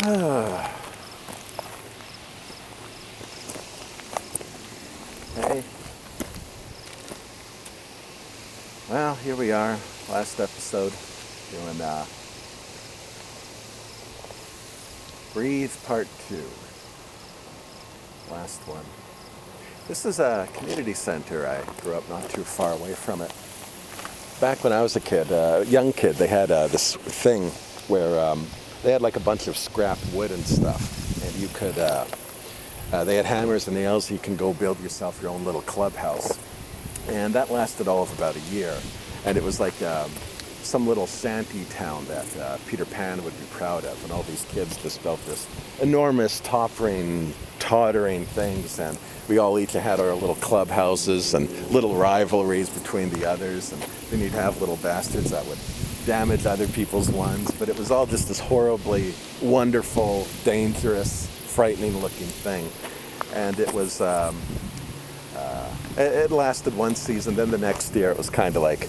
Hey. Well, here we are. Last episode. Doing Breathe Part 2. Last one. This is a community center. I grew up not too far away from it. Back when I was a kid, young kid, they had this thing where they had like a bunch of scrap wood and stuff. And you could, they had hammers and nails. You can go build yourself your own little clubhouse. And that lasted all of about a year. And it was like some little shanty town that Peter Pan would be proud of. And all these kids just built this enormous, tottering things. And we all each had our little clubhouses and little rivalries between the others. And then you'd have little bastards that would damage other people's ones. But it was all just this horribly wonderful, dangerous, frightening-looking thing. And it was... it lasted one season. Then the next year, it was kind of like...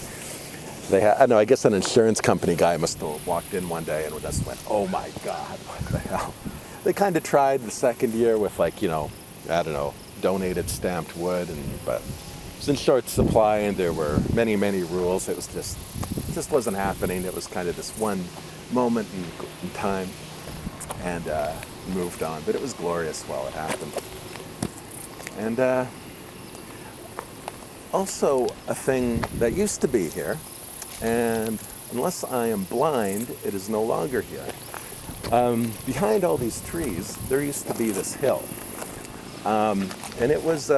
I guess an insurance company guy must have walked in one day and just went, oh my God, what the hell? They kind of tried the second year with donated stamped wood, but it was in short supply and there were many, many rules. It just wasn't happening. It was kind of this one moment in time and moved on. But it was glorious while it happened. And also a thing that used to be here, and unless I am blind, it is no longer here. Behind all these trees, there used to be this hill. And it was,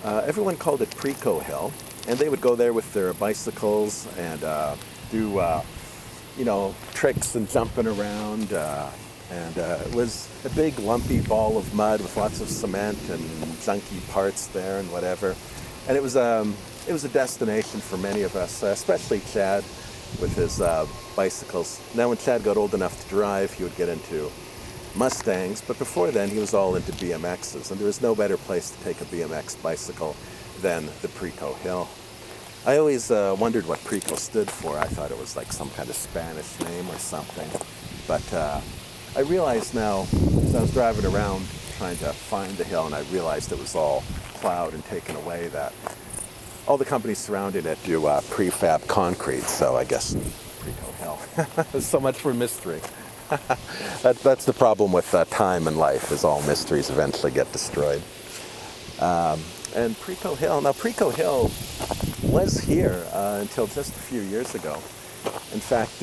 everyone called it Preco Hill, and they would go there with their bicycles and do, tricks and jumping around. And it was a big lumpy ball of mud with lots of cement and junky parts there and whatever. And it was a destination for many of us, especially Chad with his bicycles. Now when Chad got old enough to drive, he would get into Mustangs, but before then he was all into BMXs, and there was no better place to take a BMX bicycle than the Preco Hill. I always wondered what Preco stood for. I thought it was like some kind of Spanish name or something, but I realized now, as I was driving around trying to find the hill, and I realized it was all plowed and taken away, that all the companies surrounding it do prefab concrete, so I guess Preco Hill. So much for mystery. That's the problem with time in life, is all mysteries eventually get destroyed. And Preco Hill, now Preco Hill was here until just a few years ago. In fact,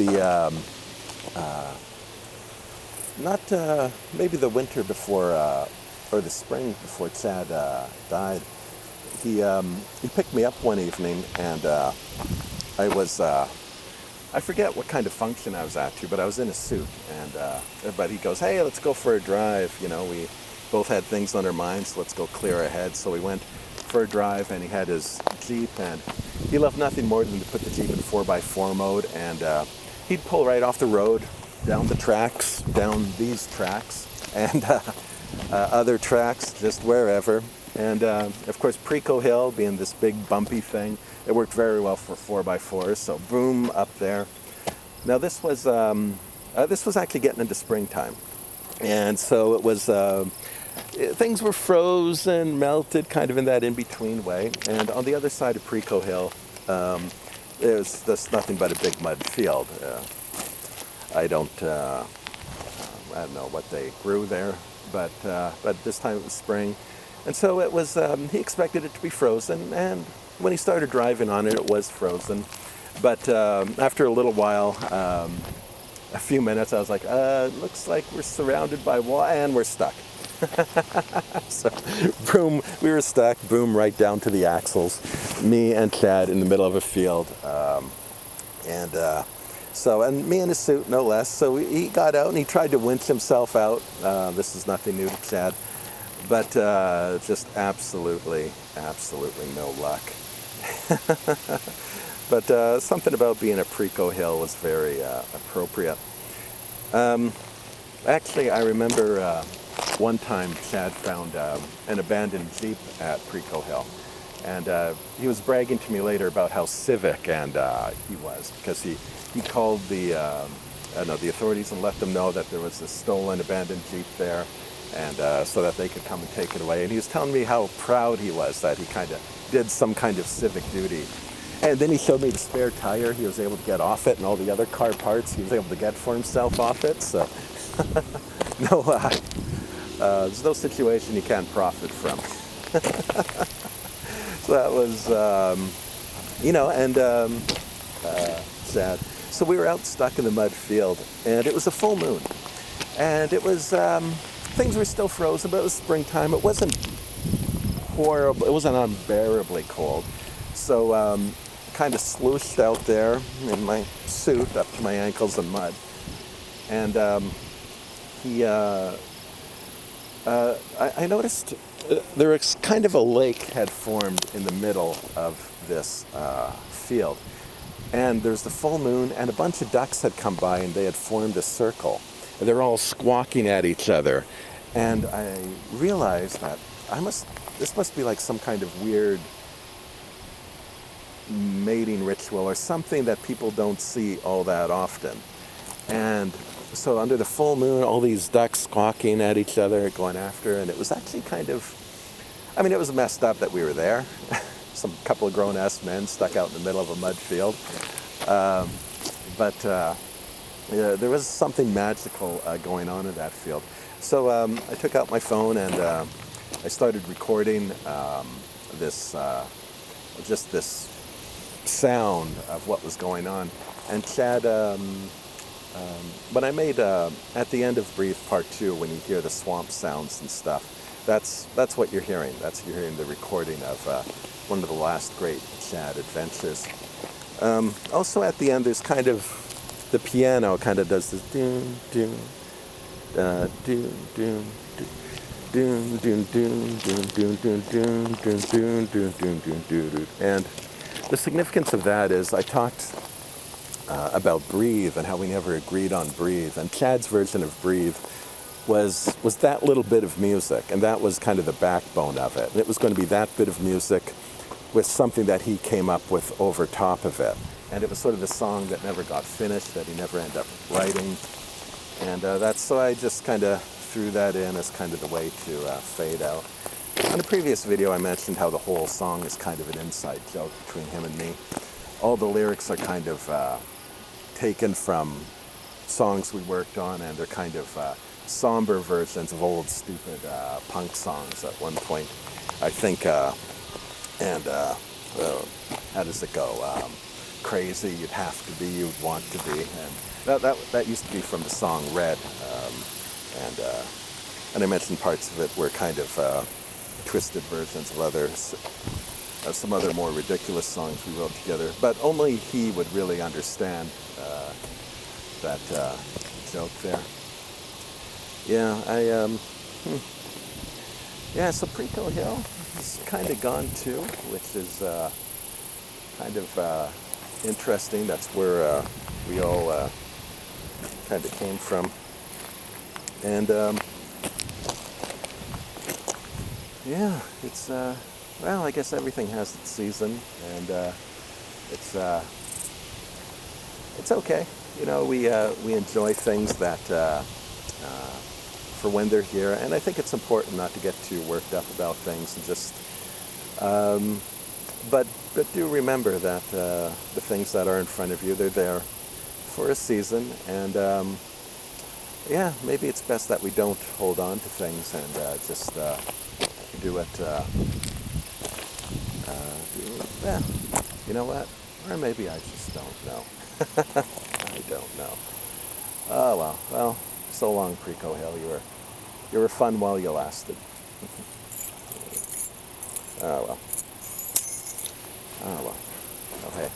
maybe the winter before, or the spring before Chad died, he picked me up one evening, and I was, I forget what kind of function I was at to, but I was in a suit, and everybody goes, hey, let's go for a drive. We both had things on our minds, let's go clear our heads. So we went for a drive, and he had his Jeep, and he loved nothing more than to put the Jeep in 4x4 mode, and he'd pull right off the road, down the tracks, down these tracks, and other tracks, just wherever. And of course, Preco Hill being this big bumpy thing, it worked very well for 4x4s, so boom, up there. Now this was actually getting into springtime. And so it was, things were frozen, melted, kind of in that in-between way. And on the other side of Preco Hill, there's nothing but a big mud field. I don't know what they grew there, but this time it was spring. And so it was, he expected it to be frozen, and when he started driving on it, it was frozen. But after a little while, a few minutes, I was like, looks like we're surrounded by water, and we're stuck. So, boom, we were stuck, boom, right down to the axles. Me and Chad in the middle of a field. And me in a suit, no less. So he got out and he tried to winch himself out. This is nothing new to Chad. But just absolutely no luck. But something about being at Preco Hill was very appropriate. Actually, I remember one time Chad found an abandoned Jeep at Preco Hill. And he was bragging to me later about how civic and he was, because he called the the authorities and let them know that there was a stolen, abandoned Jeep there, and so that they could come and take it away. And he was telling me how proud he was that he kind of did some kind of civic duty. And then he showed me the spare tire he was able to get off it, and all the other car parts he was able to get for himself off it. So there's no situation you can't profit from. So that was, sad. So we were out stuck in the mud field, and it was a full moon. And it was, things were still frozen, but it was springtime. It wasn't horrible. It wasn't unbearably cold. So kind of slooshed out there in my suit up to my ankles in mud. And I noticed there was kind of a lake had formed in the middle of this field. And there's the full moon, and a bunch of ducks had come by, and they had formed a circle. And they're all squawking at each other. And I realized that this must be like some kind of weird mating ritual or something that people don't see all that often. And so under the full moon, all these ducks squawking at each other, going after, and it was actually kind of, it was messed up that we were there. Some couple of grown-ass men stuck out in the middle of a mud field. There was something magical going on in that field. So I took out my phone and I started recording this sound of what was going on. And Chad, when I made, at the end of Breathe Part 2, when you hear the swamp sounds and stuff, that's what you're hearing. You're hearing the recording of one of the last great Chad adventures. Also at the end, there's kind of, the piano kind of does this doom, doom, doom, doom, doom, doom, doom, doom, doom, doom, doom, doom, doom, doom, doom, doom, doom. And the significance of that is I talked about Breathe and how we never agreed on Breathe. And Chad's version of Breathe was that little bit of music, and that was kind of the backbone of it. And it was going to be that bit of music with something that he came up with over top of it. And it was sort of the song that never got finished, that he never ended up writing. And so I just kind of threw that in as kind of the way to fade out. On a previous video, I mentioned how the whole song is kind of an inside joke between him and me. All the lyrics are kind of taken from songs we worked on, and they're kind of somber versions of old, stupid punk songs at one point, I think. How does it go? Crazy, you'd have to be, you'd want to be. And that used to be from the song Red. And I mentioned parts of it were kind of twisted versions of others. Some other more ridiculous songs we wrote together, but only he would really understand that joke there. Yeah, so Preco Hill is kind of gone too, which is kind of interesting. That's where we all kind of came from. And it's well, I guess everything has its season, and it's okay. We enjoy things that for when they're here, and I think it's important not to get too worked up about things, and just but do remember that the things that are in front of you, they're there for a season, and maybe it's best that we don't hold on to things and just do it. You know what? Or maybe I just don't know. I don't know. Oh well. So long, Preco Hill. You were fun while you lasted. Oh well. Okay.